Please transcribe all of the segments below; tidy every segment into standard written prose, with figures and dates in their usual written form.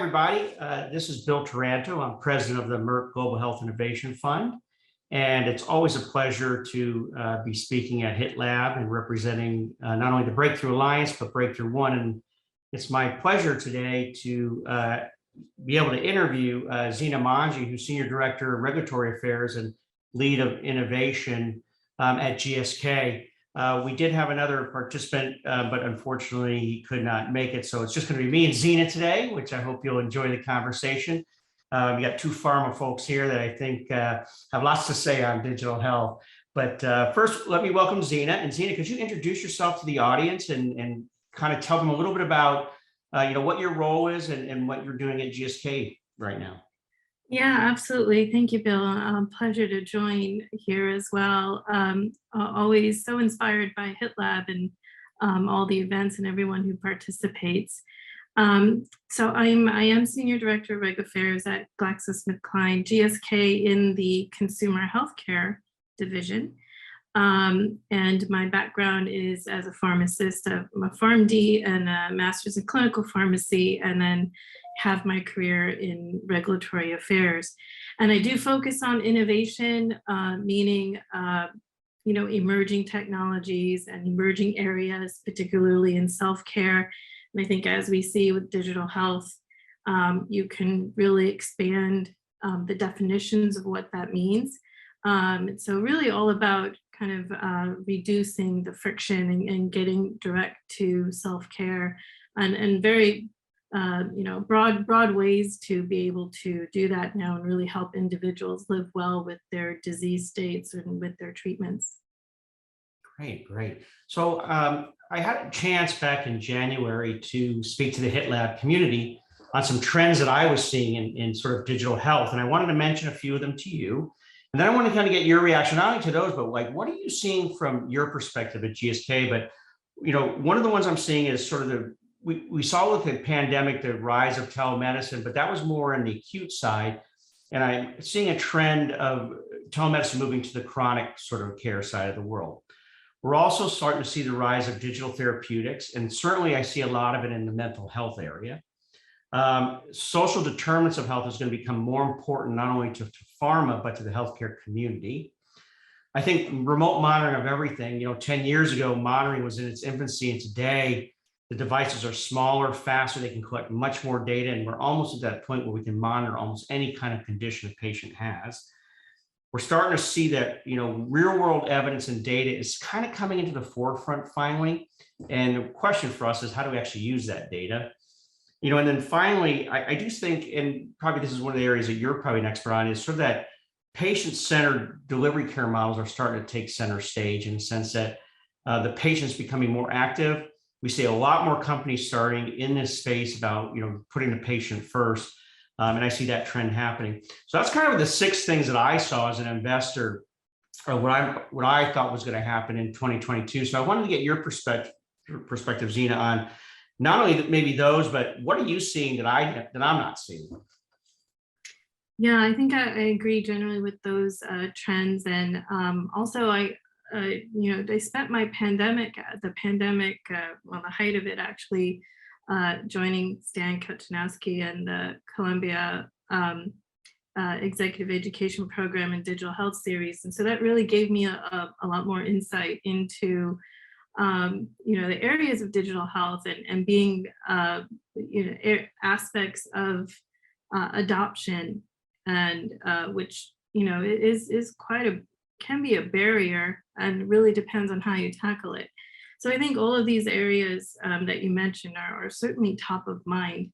everybody. This is Bill Taranto. I'm president of the Merck Global Health Innovation Fund. And it's always a pleasure to be speaking at HITLAB and representing not only the Breakthrough Alliance, but Breakthrough One. And it's my pleasure today to be able to interview Zina Manji, who's Senior Director of Regulatory Affairs and Lead of Innovation at GSK. We did have another participant, but unfortunately he could not make it. So it's just going to be me and Zina today, which I hope you'll enjoy the conversation. We got two pharma folks here that I think have lots to say on digital health. But first, let me welcome Zina. And Zina, could you introduce yourself to the audience and kind of tell them a little bit about what your role is and what you're doing at GSK right now? Yeah, absolutely. Thank you, Bill. Pleasure to join here as well. Always so inspired by HITLAB and all the events and everyone who participates. So I am Senior Director of Reg Affairs at GlaxoSmithKline, GSK in the Consumer Healthcare Division. And my background is as a pharmacist. I'm a PharmD and a master's in clinical pharmacy, and then have my career in regulatory affairs. And I do focus on innovation, meaning emerging technologies and emerging areas, particularly in self-care. And I think as we see with digital health, you can really expand the definitions of what that means. So really all about kind of reducing the friction and getting direct to self-care and very broad ways to be able to do that now and really help individuals live well with their disease states and with their treatments. Great. So I had a chance back in January to speak to the HITLAB community on some trends that I was seeing in sort of digital health. And I wanted to mention a few of them to you. And then I want to kind of get your reaction, not only to those, but like, what are you seeing from your perspective at GSK? But, one of the ones I'm seeing is sort of we saw with the pandemic, the rise of telemedicine, but that was more on the acute side. And I'm seeing a trend of telemedicine moving to the chronic sort of care side of the world. We're also starting to see the rise of digital therapeutics. And certainly I see a lot of it in the mental health area. Social determinants of health is going to become more important, not only to pharma, but to the healthcare community. I think remote monitoring of everything, 10 years ago, monitoring was in its infancy, and today the devices are smaller, faster, they can collect much more data, and we're almost at that point where we can monitor almost any kind of condition a patient has. We're starting to see that, real world evidence and data is kind of coming into the forefront finally. And the question for us is, how do we actually use that data? And then finally, I do think, and probably this is one of the areas that you're probably an expert on, is sort of that patient-centered delivery care models are starting to take center stage in the sense that the patient's becoming more active. We see a lot more companies starting in this space about, putting the patient first. And I see that trend happening. So that's kind of the 6 things that I saw as an investor, or what I thought was going to happen in 2022. So I wanted to get your perspective, Zina, on not only maybe those, but what are you seeing that I'm not seeing? Yeah, I think I agree generally with those trends. And also I spent my the height of it actually, joining Stan Kuchanowski and the Columbia Executive Education Program and Digital Health Series. And so that really gave me a lot more insight into the areas of digital health and being, aspects of adoption, and which, is can be a barrier and really depends on how you tackle it. So I think all of these areas that you mentioned are certainly top of mind.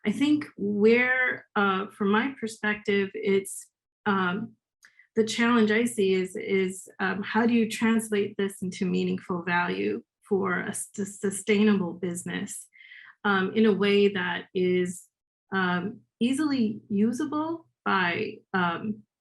I think where, from my perspective, it's the challenge I see is how do you translate this into meaningful value for a sustainable business in a way that is easily usable by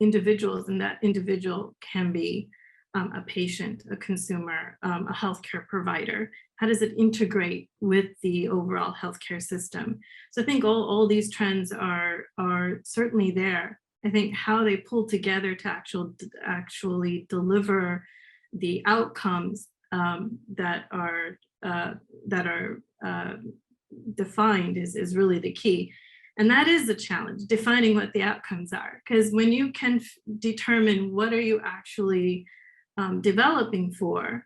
individuals, and that individual can be a patient, a consumer, a healthcare provider. How does it integrate with the overall healthcare system? So I think all these trends are certainly there. I think how they pull together to actually deliver the outcomes that are defined is really the key. And that is the challenge, defining what the outcomes are. Because when you can determine what are you actually developing for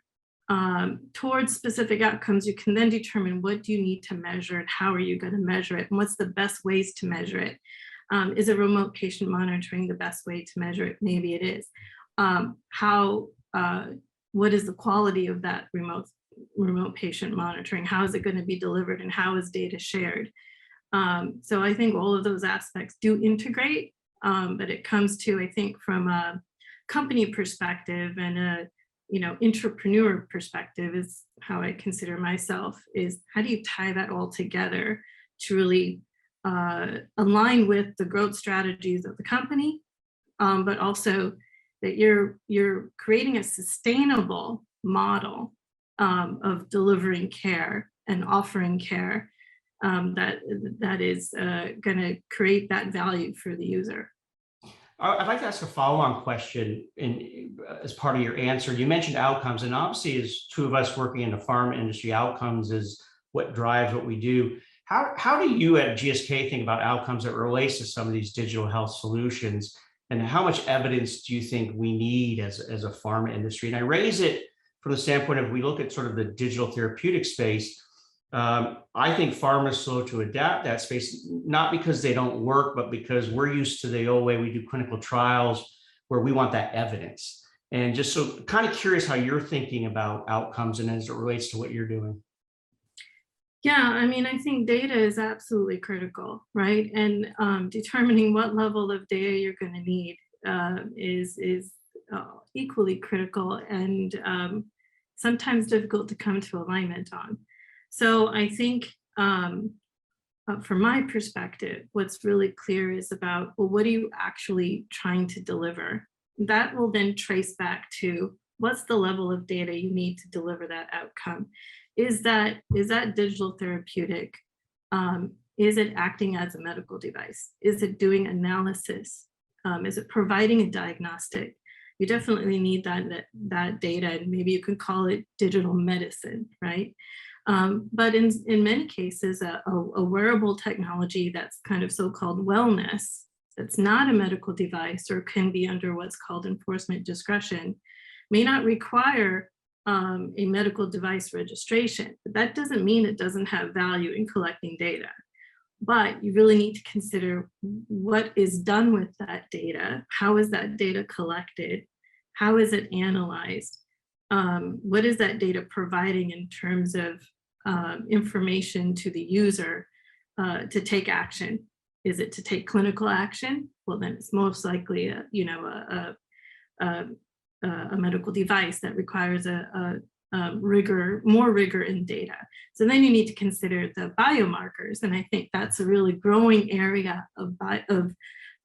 towards specific outcomes, you can then determine what do you need to measure and how are you going to measure it and what's the best ways to measure it. Is a remote patient monitoring the best way to measure it? Maybe it is. What is the quality of that remote patient monitoring? How is it going to be delivered and how is data shared? So I think all of those aspects do integrate, but it comes to, I think, from a company perspective and a entrepreneur perspective is how I consider myself, is how do you tie that all together to really align with the growth strategies of the company, but also that you're creating a sustainable model of delivering care and offering care that is going to create that value for the user. I'd like to ask a follow-on question as part of your answer. You mentioned outcomes, and obviously as two of us working in the pharma industry, outcomes is what drives what we do. How do you at GSK think about outcomes that relates to some of these digital health solutions? And how much evidence do you think we need as a pharma industry? And I raise it from the standpoint of, we look at sort of the digital therapeutic space. I think pharma is slow to adapt that space, not because they don't work, but because we're used to the old way we do clinical trials where we want that evidence. And just so kind of curious how you're thinking about outcomes and as it relates to what you're doing. Yeah, I mean, I think data is absolutely critical, right? And determining what level of data you're going to need is equally critical and sometimes difficult to come to alignment on. So I think from my perspective, what's really clear is about, well, what are you actually trying to deliver? That will then trace back to what's the level of data you need to deliver that outcome. Is that digital therapeutic? Is it acting as a medical device? Is it doing analysis? Is it providing a diagnostic? You definitely need that data, and maybe you could call it digital medicine, right? But in many cases, a wearable technology that's kind of so-called wellness, that's not a medical device or can be under what's called enforcement discretion, may not require a medical device registration. But that doesn't mean it doesn't have value in collecting data. But you really need to consider what is done with that data. How is that data collected? How is it analyzed? What is that data providing in terms of information to the user to take action? Is it to take clinical action? Well, then it's most likely a medical device that requires more rigor in data. So then you need to consider the biomarkers, and I think that's a really growing area of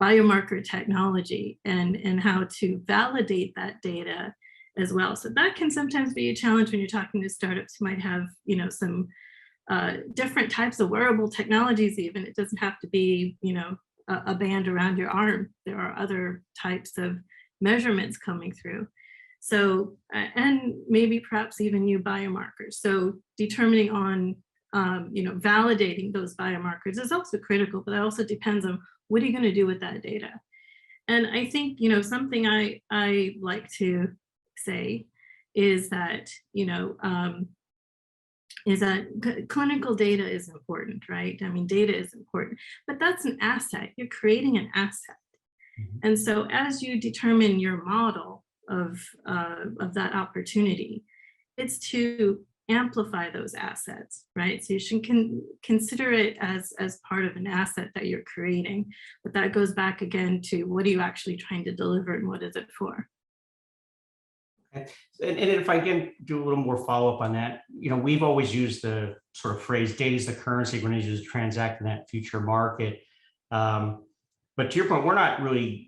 biomarker technology and how to validate that data as well. So that can sometimes be a challenge when you're talking to startups who might have, some different types of wearable technologies. Even it doesn't have to be, a band around your arm. There are other types of measurements coming through. So, and maybe perhaps even new biomarkers. So determining on, validating those biomarkers is also critical, but that also depends on what are you going to do with that data. And I think, something I like to say is that, clinical data is important, right? I mean, data is important, but that's an asset. You're creating an asset. Mm-hmm. And so as you determine your model of that opportunity, it's to amplify those assets, right? So you should consider it as part of an asset that you're creating, but that goes back again to what are you actually trying to deliver and what is it for? Okay. And if I can do a little more follow-up on that, we've always used the sort of phrase, data is the currency we're going to use to transact in that future market. But to your point, we're not really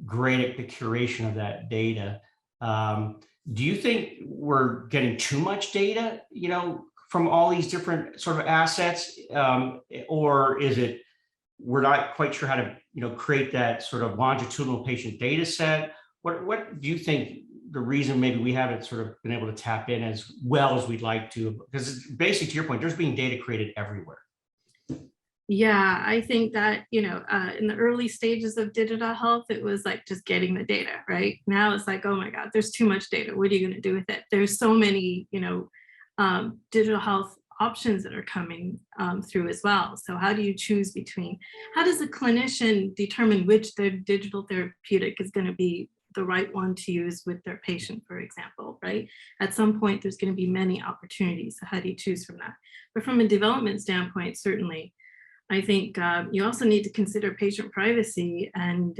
great at the curation of that data. Do you think we're getting too much data, from all these different sort of assets, or is it we're not quite sure how to, create that sort of longitudinal patient data set? What do you think the reason maybe we haven't sort of been able to tap in as well as we'd like to? Because basically, to your point, there's being data created everywhere. Yeah, I think that, in the early stages of digital health, it was like just getting the data, right? Now it's like, oh my God, there's too much data. What are you going to do with it? There's so many, digital health options that are coming through as well. So how do you choose between, how does a clinician determine which their digital therapeutic is going to be the right one to use with their patient, for example, right? At some point, there's going to be many opportunities. So how do you choose from that? But from a development standpoint, certainly, I think you also need to consider patient privacy and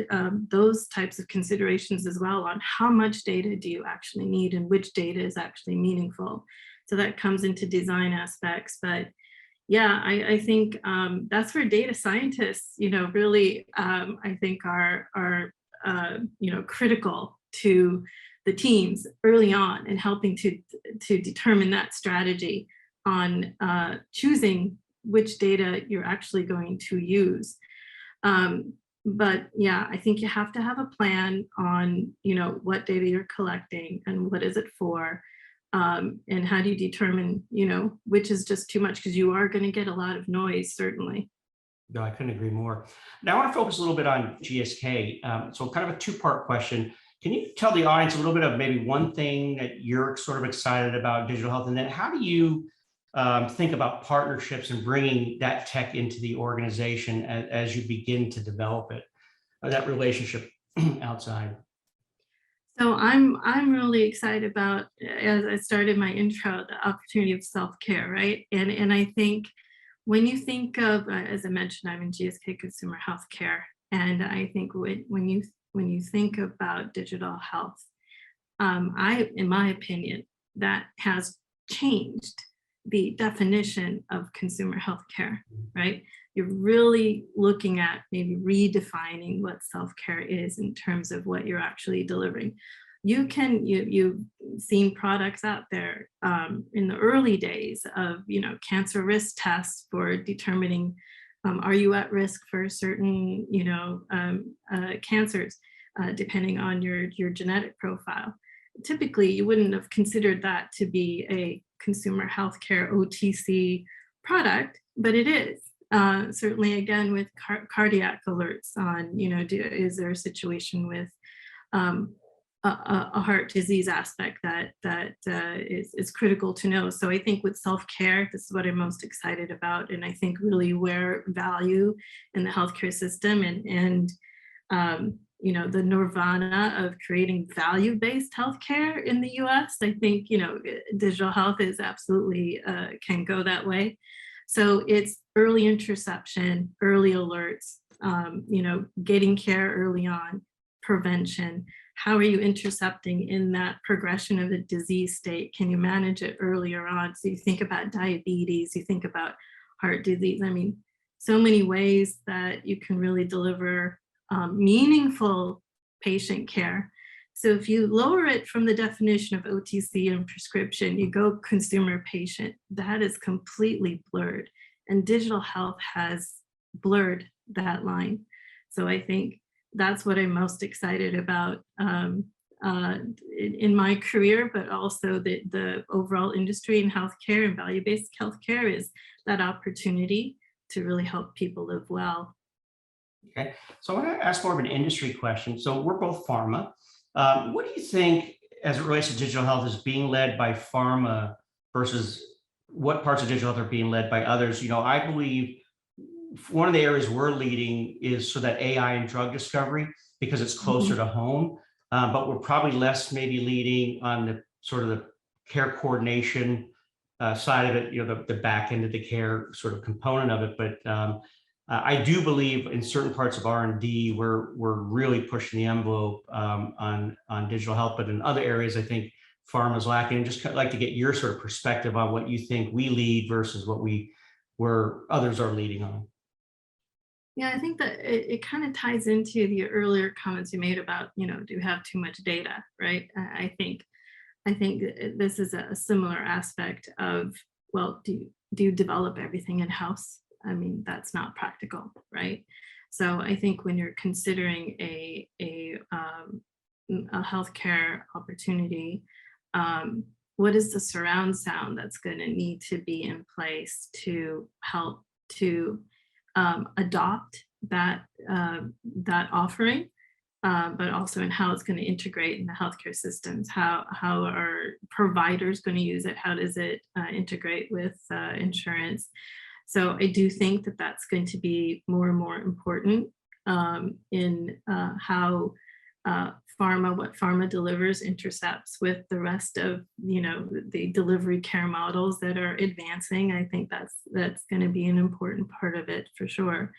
those types of considerations as well on how much data do you actually need and which data is actually meaningful. So that comes into design aspects. But yeah, I think that's where data scientists, really, I think are critical to the teams early on and helping to determine that strategy on choosing which data you're actually going to use. But yeah, I think you have to have a plan on, what data you're collecting and what is it for, and how do you determine, which is just too much, because you are going to get a lot of noise, certainly. No, I couldn't agree more. Now, I want to focus a little bit on GSK. So kind of a two-part question. Can you tell the audience a little bit of maybe one thing that you're sort of excited about digital health? And then how do you think about partnerships and bringing that tech into the organization as you begin to develop it, that relationship outside? So I'm really excited about, as I started my intro, the opportunity of self-care, right? And I think when you think of, as I mentioned, I'm in GSK Consumer Healthcare, and I think when you think about digital health, in my opinion, that has changed the definition of consumer healthcare, right? You're really looking at maybe redefining what self-care is in terms of what you're actually delivering. You've seen products out there in the early days of, cancer risk tests for determining, are you at risk for certain, cancers, depending on your genetic profile. Typically, you wouldn't have considered that to be a consumer healthcare OTC product, but it is. Certainly, again, with cardiac alerts on, is there a situation with a heart disease aspect that is critical to know. So I think with self-care, this is what I'm most excited about, and I think really where value in the healthcare system and the nirvana of creating value-based healthcare in the US. I think, digital health is absolutely can go that way. So it's early interception, early alerts, getting care early on, prevention. How are you intercepting in that progression of the disease state? Can you manage it earlier on? So you think about diabetes, you think about heart disease. I mean, so many ways that you can really deliver meaningful patient care. So if you lower it from the definition of OTC and prescription, you go consumer patient, that is completely blurred. And digital health has blurred that line. So I think that's what I'm most excited about in my career, but also the overall industry in healthcare and value-based healthcare is that opportunity to really help people live well. Okay, so I want to ask more of an industry question. So we're both pharma. What do you think, as it relates to digital health, is being led by pharma versus what parts of digital health are being led by others? I believe one of the areas we're leading is so that AI and drug discovery, because it's closer to home, but we're probably less maybe leading on the sort of the care coordination side of it, the back end of the care sort of component of it. But I do believe in certain parts of R&D, we're really pushing the envelope on digital health, but in other areas, I think pharma is lacking. And just like to get your sort of perspective on what you think we lead versus where others are leading on. Yeah, I think that it kind of ties into the earlier comments you made about, do you have too much data, right? I think this is a similar aspect of, well, do you develop everything in-house? I mean, that's not practical, right? So I think when you're considering a healthcare opportunity, what is the surround sound that's going to need to be in place to help to adopt that offering, but also in how it's going to integrate in the healthcare systems. How are providers going to use it? How does it integrate with insurance? So I do think that that's going to be more and more important in how what pharma delivers intercepts with the rest of, the delivery care models that are advancing. I think that's going to be an important part of it for sure.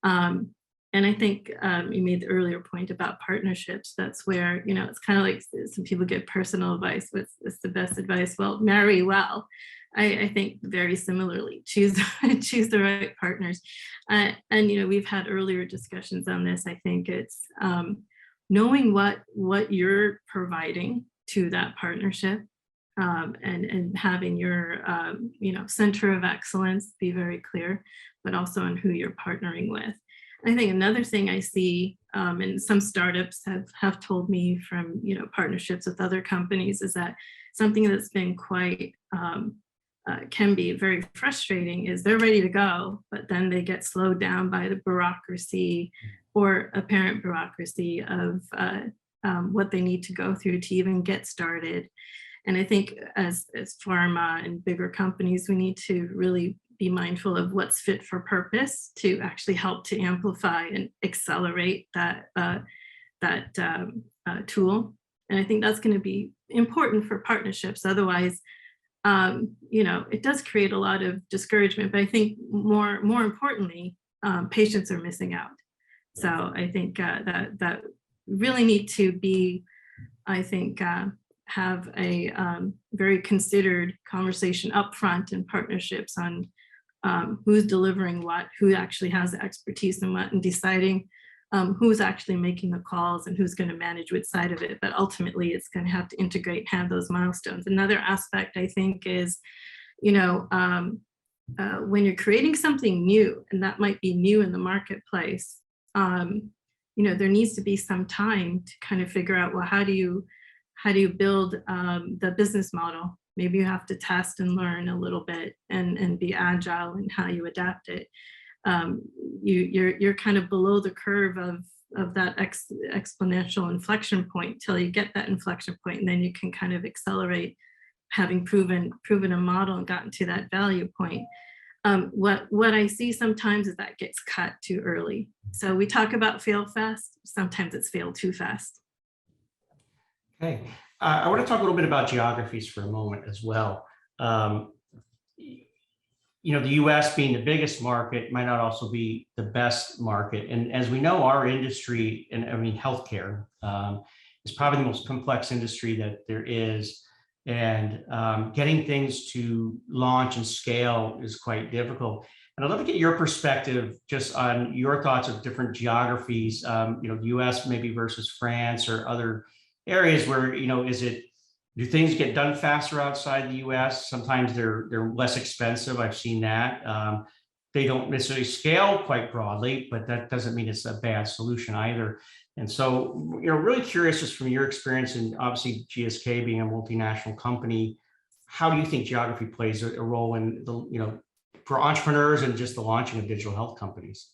And I think you made the earlier point about partnerships. That's where, it's kind of like some people get personal advice. What's the best advice? Well, marry well. I think very similarly, choose the right partners. And, we've had earlier discussions on this. I think it's knowing what you're providing to that partnership, and having your, center of excellence be very clear, but also on who you're partnering with. I think another thing I see, and some startups have told me from, partnerships with other companies, is that something that's been quite, can be very frustrating is they're ready to go, but then they get slowed down by the bureaucracy or apparent bureaucracy of what they need to go through to even get started. And I think as pharma and bigger companies, we need to really be mindful of what's fit for purpose to actually help to amplify and accelerate that tool. And I think that's going to be important for partnerships. Otherwise, it does create a lot of discouragement. But I think more importantly, patients are missing out. So I think that really need to be, I think, have a very considered conversation upfront in partnerships on who's delivering what, who actually has the expertise in what, and deciding who's actually making the calls and who's going to manage which side of it. But ultimately, it's going to have to integrate and have those milestones. Another aspect, I think, is, when you're creating something new, and that might be new in the marketplace, there needs to be some time to kind of figure out, well, how do you build the business model? Maybe you have to test and learn a little bit and be agile in how you adapt it. You're kind of below the curve of that exponential inflection point till you get that inflection point, and then you can kind of accelerate, having proven a model and gotten to that value point. What I see sometimes is that gets cut too early. So we talk about fail fast. Sometimes it's fail too fast. Okay. I want to talk a little bit about geographies for a moment as well. The US being the biggest market might not also be the best market. And as we know, our industry, and healthcare, is probably the most complex industry that there is. And getting things to launch and scale is quite difficult. And I'd love to get your perspective just on your thoughts of different geographies, US maybe versus France or other areas where, do things get done faster outside the US? Sometimes they're less expensive. I've seen that. They don't necessarily scale quite broadly, but that doesn't mean it's a bad solution either. And so, really curious just from your experience, and obviously GSK being a multinational company, how do you think geography plays a role in for entrepreneurs and just the launching of digital health companies?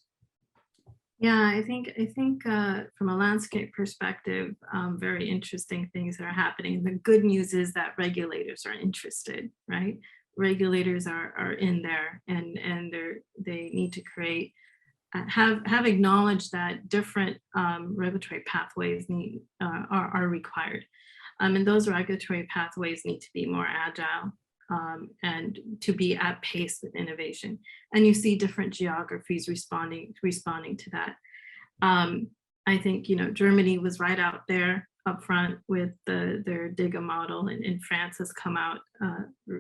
Yeah, I think from a landscape perspective, very interesting things that are happening. The good news is that regulators are interested, right? Regulators are in there, and they need to create, have acknowledged that different regulatory pathways are required, and those regulatory pathways need to be more agile. And to be at pace with innovation. And you see different geographies responding to that. I think, Germany was right out there up front with their DIGA model, and France has come out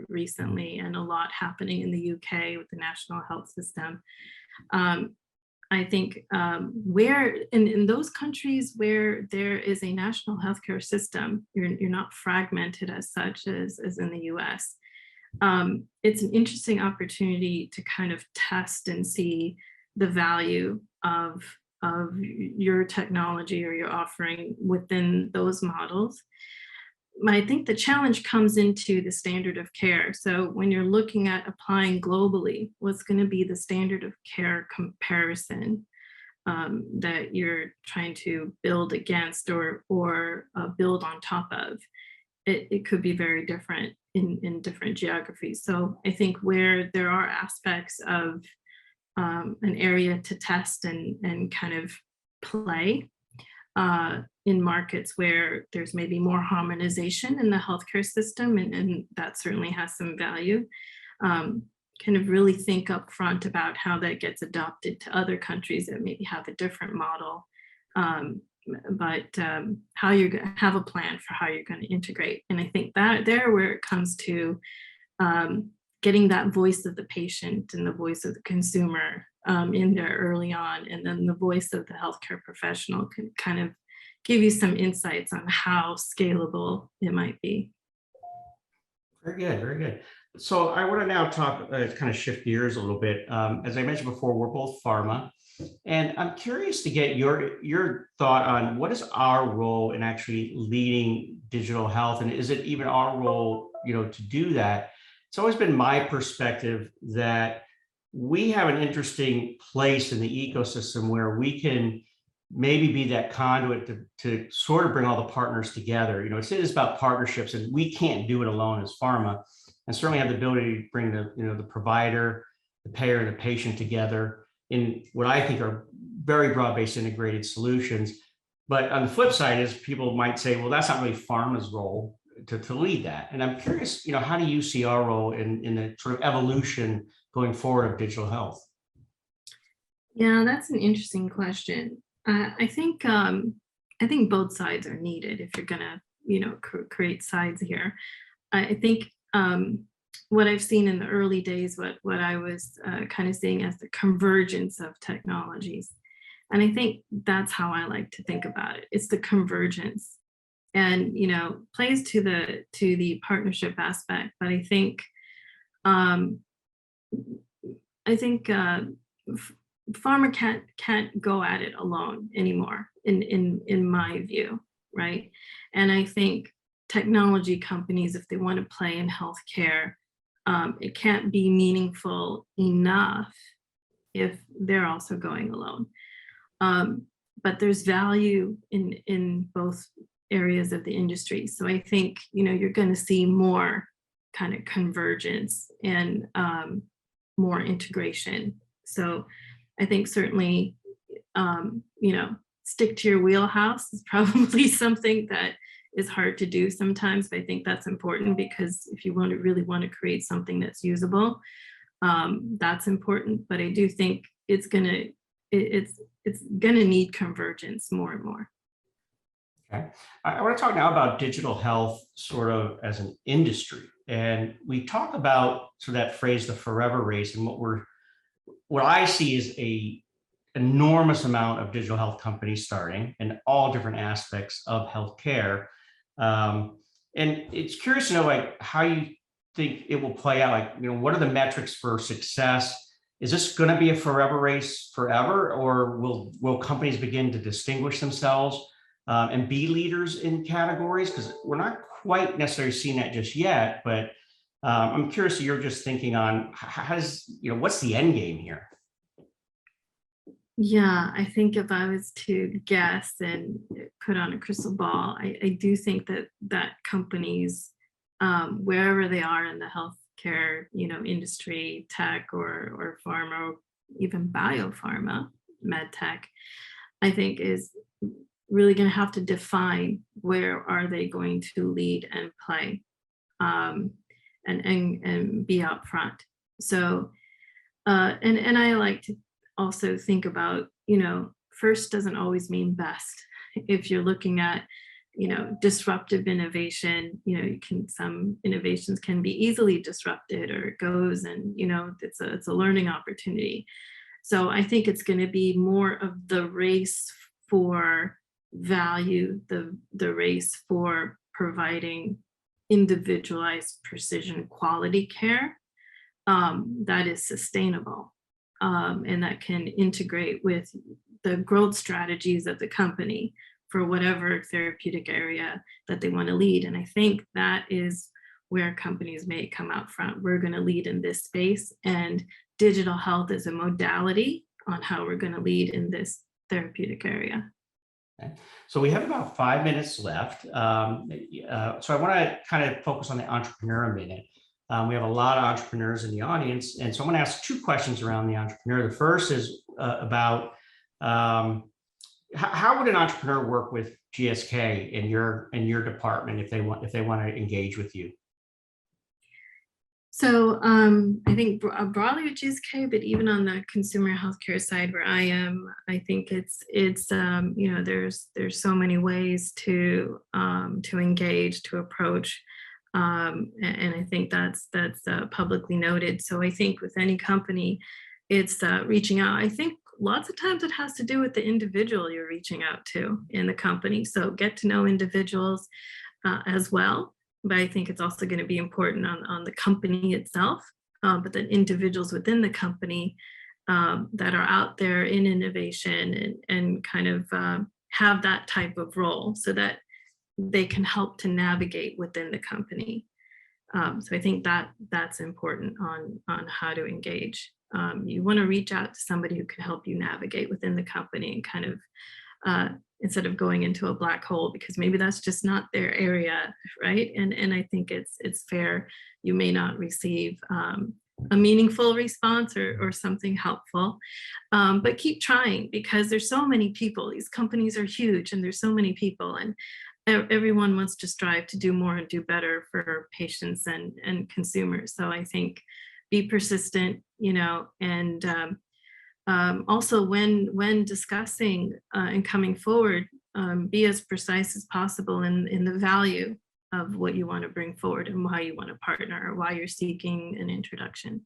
recently, and a lot happening in the UK with the national health system. I think where in those countries where there is a national healthcare system, you're not fragmented as such as in the US. It's an interesting opportunity to kind of test and see the value of your technology or your offering within those models. I think the challenge comes into the standard of care. So when you're looking at applying globally, what's going to be the standard of care comparison that you're trying to build against or build on top of? It could be very different in different geographies. So I think where there are aspects of an area to test and kind of play in markets where there's maybe more harmonization in the healthcare system, and that certainly has some value. Kind of really think up front about how that gets adopted to other countries that maybe have a different model, but how you're going to have a plan for how you're going to integrate. And I think that there where it comes to getting that voice of the patient and the voice of the consumer in there early on, and then the voice of the healthcare professional can kind of give you some insights on how scalable it might be. Very good, very good. So I want to now talk, kind of shift gears a little bit. As I mentioned before, we're both pharma, and I'm curious to get your thought on what is our role in actually leading digital health, and is it even our role, to do that? It's always been my perspective that we have an interesting place in the ecosystem where we can maybe be that conduit to sort of bring all the partners together. It is about partnerships, and we can't do it alone as pharma, and certainly have the ability to bring the provider, the payer, and the patient together in what I think are very broad-based integrated solutions. But on the flip side is people might say, well, that's not really pharma's role to lead that. And I'm curious, how do you see our role in the sort of evolution going forward of digital health? Yeah, that's an interesting question. I think both sides are needed if you're gonna, create sides here. I think what I've seen in the early days, what I was kind of seeing as the convergence of technologies, and I think that's how I like to think about it. It's the convergence, and plays to the partnership aspect. But I think um, pharma can't go at it alone anymore in my view, right? And I think technology companies, if they want to play in healthcare, it can't be meaningful enough if they're also going alone. But there's value in both areas of the industry. So I think you're going to see more kind of convergence and more integration. So I think certainly, stick to your wheelhouse is probably something that is hard to do sometimes, but I think that's important because if you really want to create something that's usable, that's important. But I do think it's gonna need convergence more and more. Okay. I want to talk now about digital health sort of as an industry. And we talk about sort of that phrase, the forever race, and what I see is a enormous amount of digital health companies starting in all different aspects of healthcare. And it's curious to know, like, how you think it will play out. Like, what are the metrics for success? Is this going to be a forever race forever, or will companies begin to distinguish themselves and be leaders in categories? Because we're not quite necessarily seeing that just yet, but I'm curious, you're just thinking on what's the end game here? Yeah, I think if I was to guess and put on a crystal ball, I do think that companies, wherever they are in the healthcare, industry, tech or pharma, or even biopharma, med tech, I think is really going to have to define where are they going to lead and play, and be up front. So, and I like to also think about, first doesn't always mean best. If you're looking at, disruptive innovation, some innovations can be easily disrupted, or it goes and, it's a learning opportunity. So I think it's going to be more of the race for value, the race for providing individualized precision quality care that is sustainable, and that can integrate with the growth strategies of the company, for whatever therapeutic area that they want to lead. And I think that is where companies may come out front. We're going to lead in this space, and digital health is a modality on how we're going to lead in this therapeutic area. Okay. So we have about 5 minutes left. So I want to kind of focus on the entrepreneur a minute. We have a lot of entrepreneurs in the audience, and so I'm going to ask 2 questions around the entrepreneur. The first is about how would an entrepreneur work with GSK in your department if they want to engage with you? So I think broadly with GSK, but even on the consumer healthcare side where I am, I think it's you know, there's so many ways to engage, to approach, and I think that's publicly noted. So I think with any company, it's reaching out. I think lots of times it has to do with the individual you're reaching out to in the company. So get to know individuals as well. But I think it's also going to be important on the company itself, but the individuals within the company that are out there in innovation and kind of have that type of role so that they can help to navigate within the company. So I think that's important on how to engage. You want to reach out to somebody who can help you navigate within the company and kind of instead of going into a black hole, because maybe that's just not their area, right? And I think it's fair. You may not receive a meaningful response or something helpful, but keep trying, because there's so many people. These companies are huge, and there's so many people, and everyone wants to strive to do more and do better for patients and consumers. So I think be persistent, you know, and also when discussing and coming forward, be as precise as possible in the value of what you want to bring forward and why you want to partner or why you're seeking an introduction.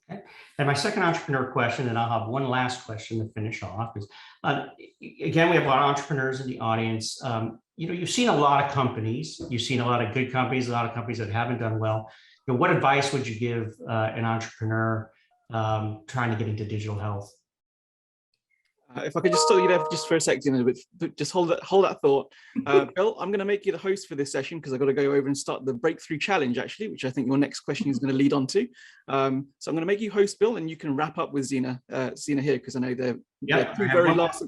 Okay. And my second entrepreneur question, and I'll have one last question to finish off, is again, we have a lot of entrepreneurs in the audience. You know, you've seen a lot of companies, you've seen a lot of good companies, a lot of companies that haven't done well. You know, what advice would you give an entrepreneur trying to get into digital health? If I could just stop you there just for a second, just hold that thought. Bill, I'm going to make you the host for this session because I've got to go over and start the breakthrough challenge, actually, which I think your next question is going to lead on to. So I'm going to make you host, Bill, and you can wrap up with Zina here, because I know they're two very last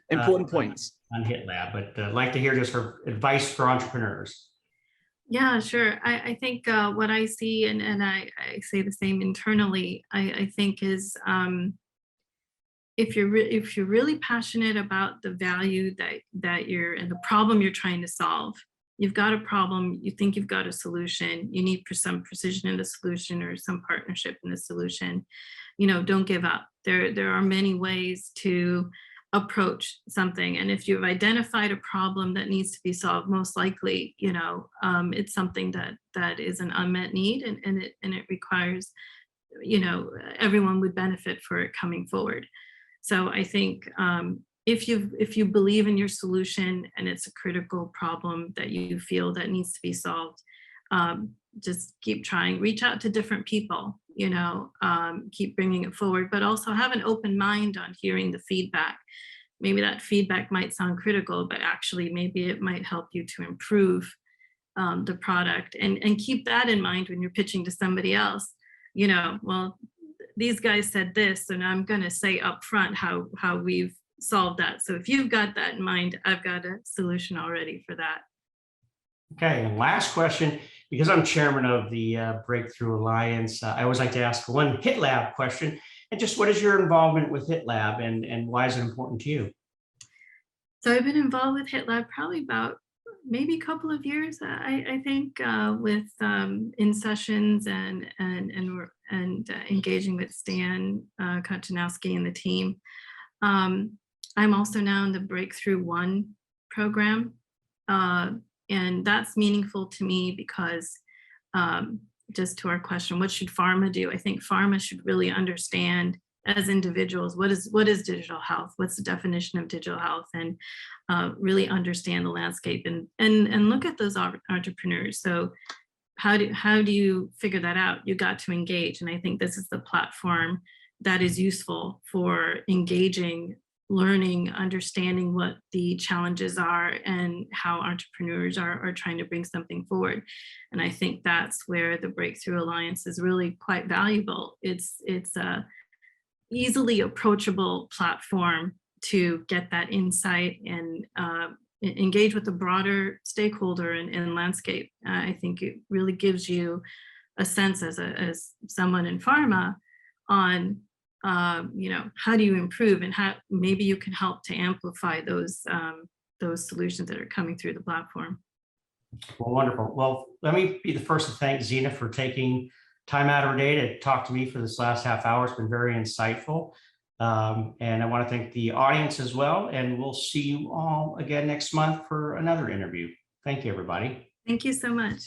important points on HITLAB, but I'd like to hear just her advice for entrepreneurs. Yeah, sure. I think what I see, and I say the same internally, I think is if you're really passionate about the value that you're and the problem you're trying to solve, you've got a problem, you think you've got a solution, you need some precision in the solution or some partnership in the solution, you know, don't give up. There are many ways to approach something, and if you've identified a problem that needs to be solved, most likely, you know, it's something that is an unmet need, and it requires, you know, everyone would benefit for it coming forward. So I think if you believe in your solution and it's a critical problem that you feel that needs to be solved, just keep trying, reach out to different people, you know, keep bringing it forward, but also have an open mind on hearing the feedback. Maybe that feedback might sound critical, but actually maybe it might help you to improve the product, and keep that in mind when you're pitching to somebody else. You know, well, these guys said this, and I'm going to say up front how we've solved that. So if you've got that in mind, I've got a solution already for that. Okay, and last question, because I'm chairman of the Breakthrough Alliance, I always like to ask one HITLAB question, and just what is your involvement with HITLAB, and why is it important to you? So I've been involved with HITLAB probably about maybe a couple of years, I think, with in sessions and engaging with Stan Kochanowski and the team. I'm also now in the Breakthrough One program, and that's meaningful to me because just to our question, what should pharma do? I think pharma should really understand as individuals, what is digital health? What's the definition of digital health? And really understand the landscape and look at those entrepreneurs. So how do you figure that out? You got to engage. And I think this is the platform that is useful for engaging learning, understanding what the challenges are and how entrepreneurs are trying to bring something forward. And I think that's where the Breakthrough Alliance is really quite valuable. It's a easily approachable platform to get that insight and engage with the broader stakeholder and landscape. I think it really gives you a sense as someone in pharma on how do you improve, and how maybe you can help to amplify those solutions that are coming through the platform. Well, wonderful. Well, let me be the first to thank Zina for taking time out of her day to talk to me for this last half hour. It's been very insightful. And I want to thank the audience as well. And we'll see you all again next month for another interview. Thank you, everybody. Thank you so much.